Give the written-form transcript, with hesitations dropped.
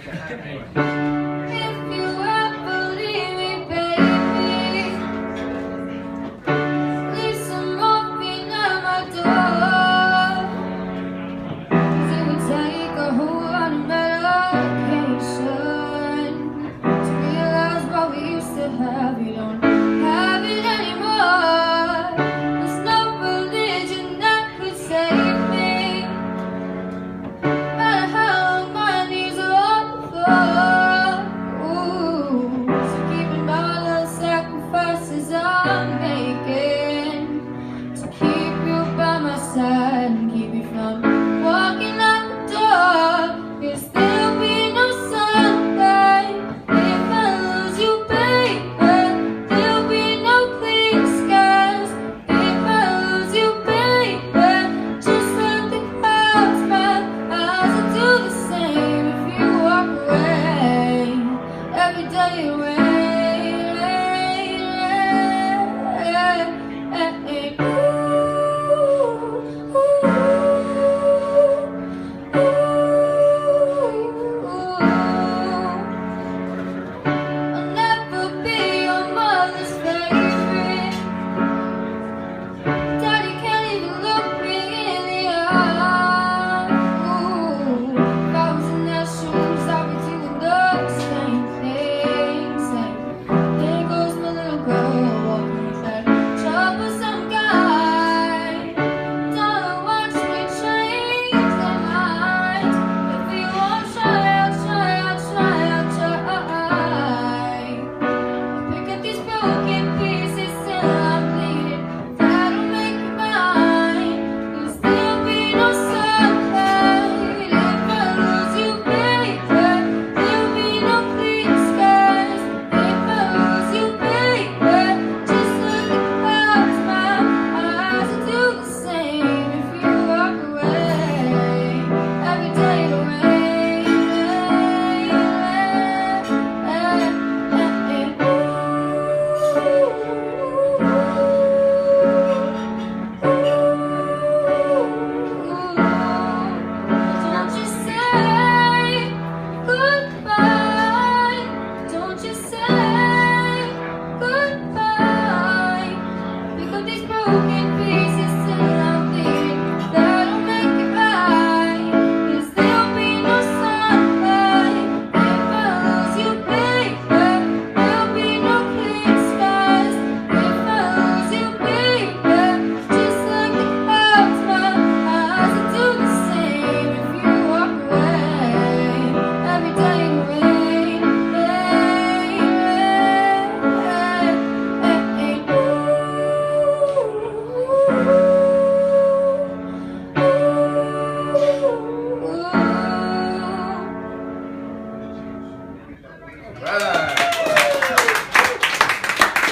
you ever leave me, baby, leave some morphine at my door. 'Cause it would take a whole lot of medication to realize what we used to have. You don't have it anymore. There's no religion that could save me, no matter how long my knees are on the floor. Ooh, so keep in mind the sacrifices I'm making to keep you by my side and keep you from walking out the door. 'Cause there'll be no sunlight if I lose you, baby. There'll be no clear skies if I lose you, baby. Just like the clouds, my eyes will do the same if you walk away. Every day away. I'll never be your mother's favorite. Daddy can't even look me in the eye. If I was in their shoes, I would do the same thing. Say, there goes my little girl walking with that troublesome guy. Don't watch me change their minds. If you won't try, I'll try, I'll try, I'll try. Pick up these broken pieces till I'm bleeding. That'll make you mine. 'Cause there'll be no sunlight if I lose you, baby. There'll be no clear skies if I lose you, baby. Just look at clouds, my eyes will do the same if you walk away. Every day away. Don't you say goodbye. Don't you say goodbye. Pick up these broken pieces till I'm bleeding. That'll make it right. 'Cause there'll be no sunlight if I lose you, baby. There'll be no clear skies if I lose you, baby. Just like the clouds, my eyes will do the same if you walk away. Every day away. Brother.